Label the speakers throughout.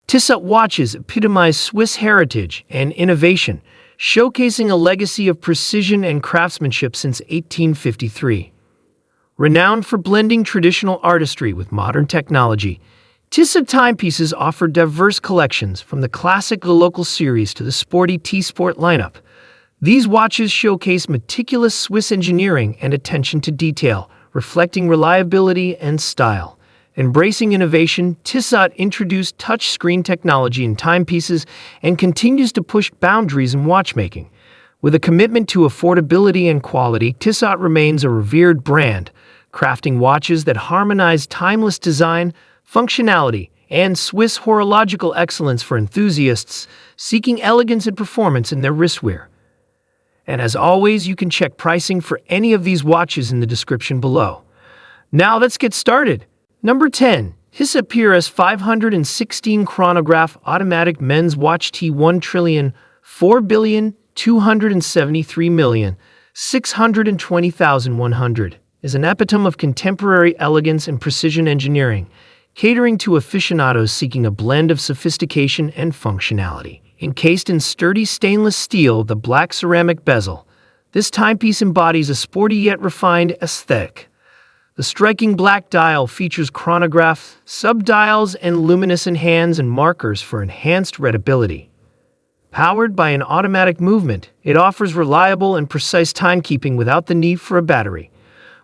Speaker 1: Tissot Watches epitomize Swiss heritage and innovation, showcasing a legacy of precision and craftsmanship since 1853. Renowned for blending traditional artistry with modern technology, Tissot timepieces offer diverse collections from the classic local series to the sporty T-Sport lineup. These watches showcase meticulous Swiss engineering and attention to detail, reflecting reliability and style. Embracing innovation, Tissot introduced touchscreen technology in timepieces and continues to push boundaries in watchmaking. With a commitment to affordability and quality, Tissot remains a revered brand, crafting watches that harmonize timeless design, functionality, and Swiss horological excellence for enthusiasts seeking elegance and performance in their wristwear. And as always, you can check pricing for any of these watches in the description below. Now let's get started. Number 10. Tissot PRS 516 Chronograph Automatic Men's Watch T1 trillion 4,273,620,100 is an epitome of contemporary elegance and precision engineering, catering to aficionados seeking a blend of sophistication and functionality. Encased in sturdy stainless steel with a black ceramic bezel, this timepiece embodies a sporty yet refined aesthetic. The striking black dial features chronograph, subdials, and luminescent hands and markers for enhanced readability. Powered by an automatic movement, it offers reliable and precise timekeeping without the need for a battery.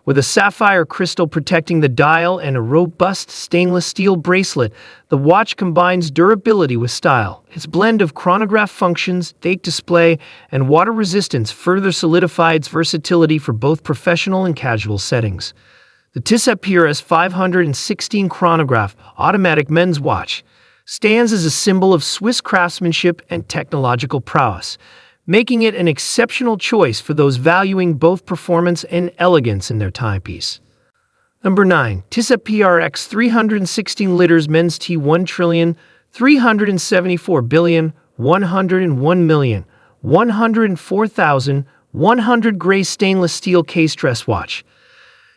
Speaker 1: With a sapphire crystal protecting the dial and a robust stainless steel bracelet, the watch combines durability with style. Its blend of chronograph functions, date display, and water resistance further solidify its versatility for both professional and casual settings. The Tissot PRS 516 Chronograph Automatic Men's Watch stands as a symbol of Swiss craftsmanship and technological prowess, making it an exceptional choice for those valuing both performance and elegance in their timepiece. Number 9. Tissot PRX 316 Liters Men's T1 trillion 374,101,104,100 gray stainless steel case dress watch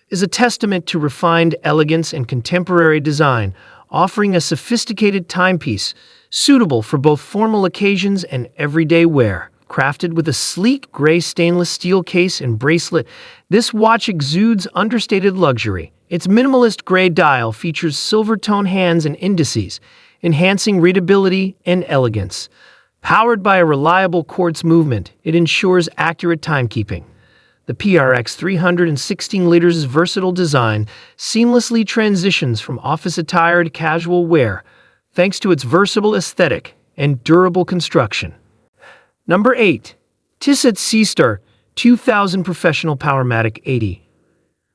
Speaker 1: is a testament to refined elegance and contemporary design, offering a sophisticated timepiece suitable for both formal occasions and everyday wear. Crafted with a sleek gray stainless steel case and bracelet, this watch exudes understated luxury. Its minimalist gray dial features silver-tone hands and indices, enhancing readability and elegance. Powered by a reliable quartz movement, it ensures accurate timekeeping. The PRX 316 Liters' versatile design seamlessly transitions from office attire to casual wear, thanks to its versatile aesthetic and durable construction. Number 8. Tissot Seastar 2000 Professional Powermatic 80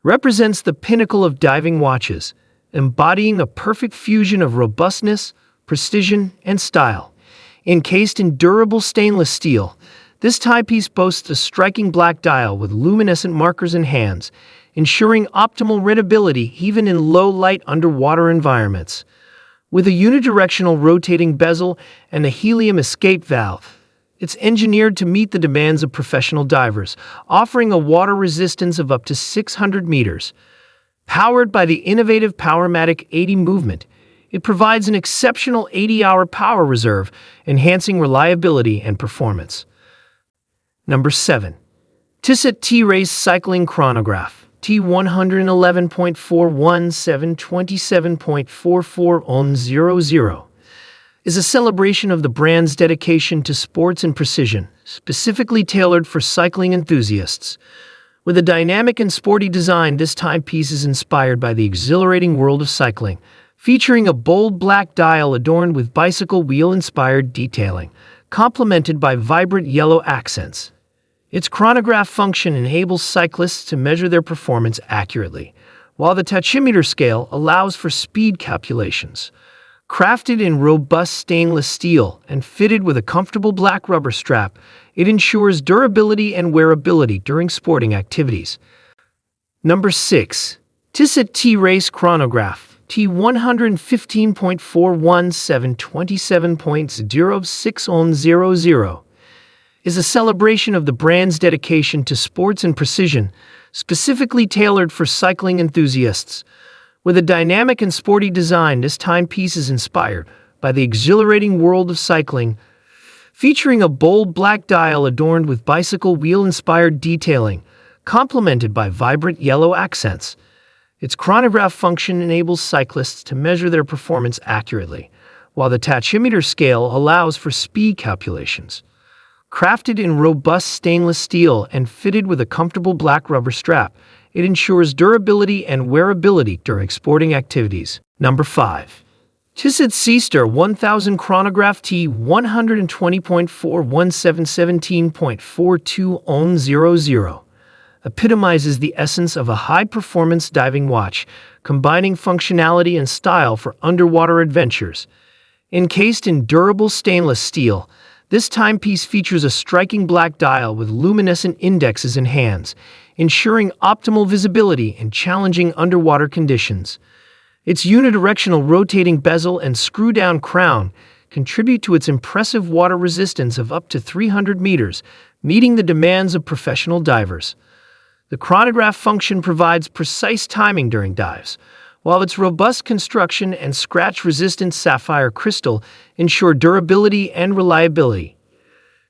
Speaker 1: represents the pinnacle of diving watches, embodying a perfect fusion of robustness, precision, and style. Encased in durable stainless steel, this timepiece boasts a striking black dial with luminescent markers and hands, ensuring optimal readability even in low-light underwater environments. With a unidirectional rotating bezel and a helium escape valve, it's engineered to meet the demands of professional divers, offering a water resistance of up to 600 meters. Powered by the innovative Powermatic 80 movement, it provides an exceptional 80-hour power reserve, enhancing reliability and performance. Number 7. Tissot T-Race Cycling Chronograph T111.41727.4400 is a celebration of the brand's dedication to sports and precision, specifically tailored for cycling enthusiasts. With a dynamic and sporty design, this timepiece is inspired by the exhilarating world of cycling, featuring a bold black dial adorned with bicycle wheel-inspired detailing, complemented by vibrant yellow accents. Its chronograph function enables cyclists to measure their performance accurately, while the tachymeter scale allows for speed calculations. Crafted in robust stainless steel and fitted with a comfortable black rubber strap, it ensures durability and wearability during sporting activities. Number 6. Tissot T-Race Chronograph T115.41727.0600 is a celebration of the brand's dedication to sports and precision, specifically tailored for cycling enthusiasts. With a dynamic and sporty design, this timepiece is inspired by the exhilarating world of cycling, featuring a bold black dial adorned with bicycle wheel-inspired detailing, complemented by vibrant yellow accents. Its chronograph function enables cyclists to measure their performance accurately, while the tachymeter scale allows for speed calculations. Crafted in robust stainless steel and fitted with a comfortable black rubber strap, it ensures durability and wearability during sporting activities. Number 5. Tissot seastar 1000 chronograph T 120.41717.42 epitomizes the essence of a high-performance diving watch, combining functionality and style for underwater adventures. Encased in durable stainless steel, this timepiece features a striking black dial with luminescent indexes and hands, ensuring optimal visibility in challenging underwater conditions. Its unidirectional rotating bezel and screw-down crown contribute to its impressive water resistance of up to 300 meters, meeting the demands of professional divers. The chronograph function provides precise timing during dives, while its robust construction and scratch-resistant sapphire crystal ensure durability and reliability.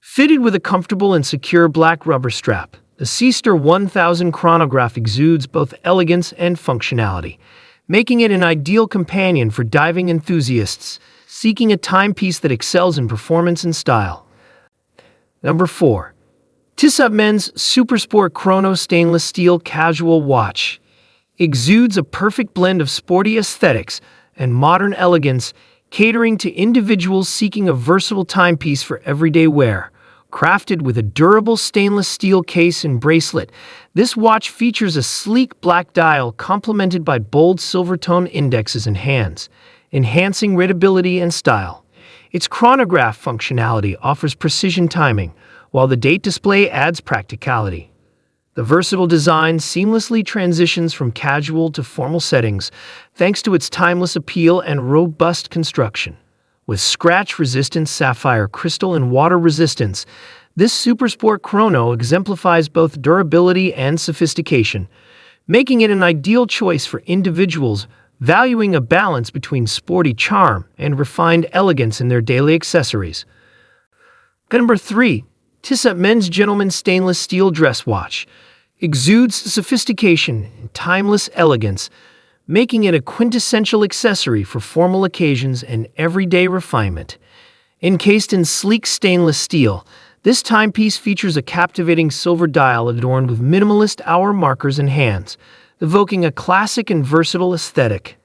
Speaker 1: Fitted with a comfortable and secure black rubber strap, the seastar 1000 chronograph exudes both elegance and functionality, making it an ideal companion for diving enthusiasts seeking a timepiece that excels in performance and style. Number 4. Tissot Men's Supersport Chrono Stainless Steel Casual Watch exudes a perfect blend of sporty aesthetics and modern elegance, catering to individuals seeking a versatile timepiece for everyday wear. Crafted with a durable stainless steel case and bracelet, this watch features a sleek black dial complemented by bold silver-tone indexes and hands, enhancing readability and style. Its chronograph functionality offers precision timing, while the date display adds practicality. The versatile design seamlessly transitions from casual to formal settings thanks to its timeless appeal and robust construction. With scratch-resistant sapphire crystal and water resistance, this Supersport Chrono exemplifies both durability and sophistication, making it an ideal choice for individuals valuing a balance between sporty charm and refined elegance in their daily accessories. Number 3. Tissot Men's Gentleman Stainless Steel Dress Watch exudes sophistication and timeless elegance, making it a quintessential accessory for formal occasions and everyday refinement. Encased in sleek stainless steel, this timepiece features a captivating silver dial adorned with minimalist hour markers and hands, evoking a classic and versatile aesthetic.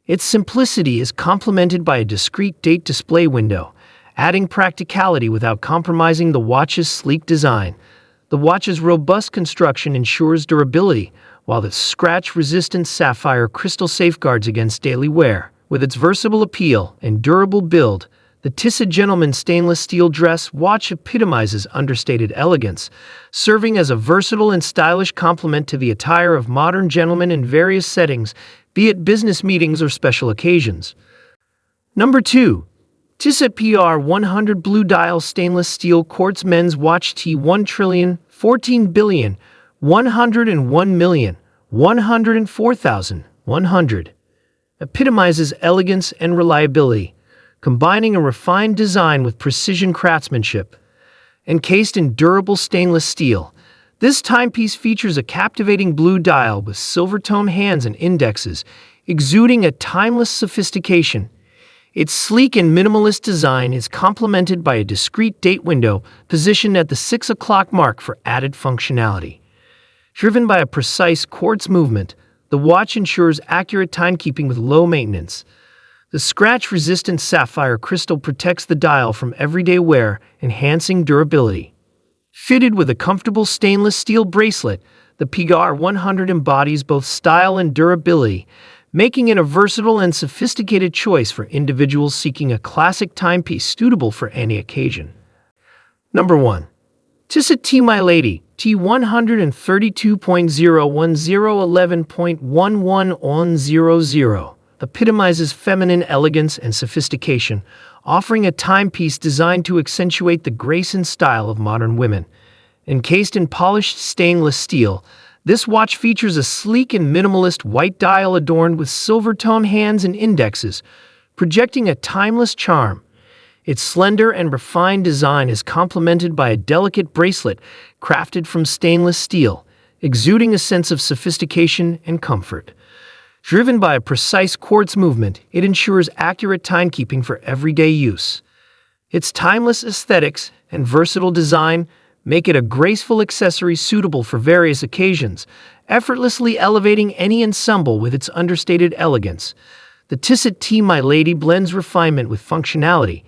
Speaker 1: Its simplicity is complemented by a discreet date display window, adding practicality without compromising the watch's sleek design. The watch's robust construction ensures durability, while its scratch-resistant sapphire crystal safeguards against daily wear. With its versatile appeal and durable build, the Tissot Gentleman Stainless Steel Dress Watch epitomizes understated elegance, serving as a versatile and stylish complement to the attire of modern gentlemen in various settings, be it business meetings or special occasions. Number 2. Tissot PR 100 Blue Dial Stainless Steel Quartz Men's Watch T 1,014,101,104,100 epitomizes elegance and reliability, combining a refined design with precision craftsmanship. Encased in durable stainless steel, this timepiece features a captivating blue dial with silver-tone hands and indexes, exuding a timeless sophistication. Its sleek and minimalist design is complemented by a discreet date window positioned at the 6 o'clock mark for added functionality. Driven by a precise quartz movement, the watch ensures accurate timekeeping with low maintenance. The scratch-resistant sapphire crystal protects the dial from everyday wear, enhancing durability. Fitted with a comfortable stainless steel bracelet, the PR 100 embodies both style and durability, making it a versatile and sophisticated choice for individuals seeking a classic timepiece suitable for any occasion. Number 1. Tissot T My Lady T 132.01011.11 epitomizes feminine elegance and sophistication, offering a timepiece designed to accentuate the grace and style of modern women. Encased in polished stainless steel, this watch features a sleek and minimalist white dial adorned with silver-tone hands and indexes, projecting a timeless charm. Its slender and refined design is complemented by a delicate bracelet crafted from stainless steel, exuding a sense of sophistication and comfort. Driven by a precise quartz movement, it ensures accurate timekeeping for everyday use. Its timeless aesthetics and versatile design make it a graceful accessory suitable for various occasions, effortlessly elevating any ensemble with its understated elegance. The Tissot My Lady blends refinement with functionality,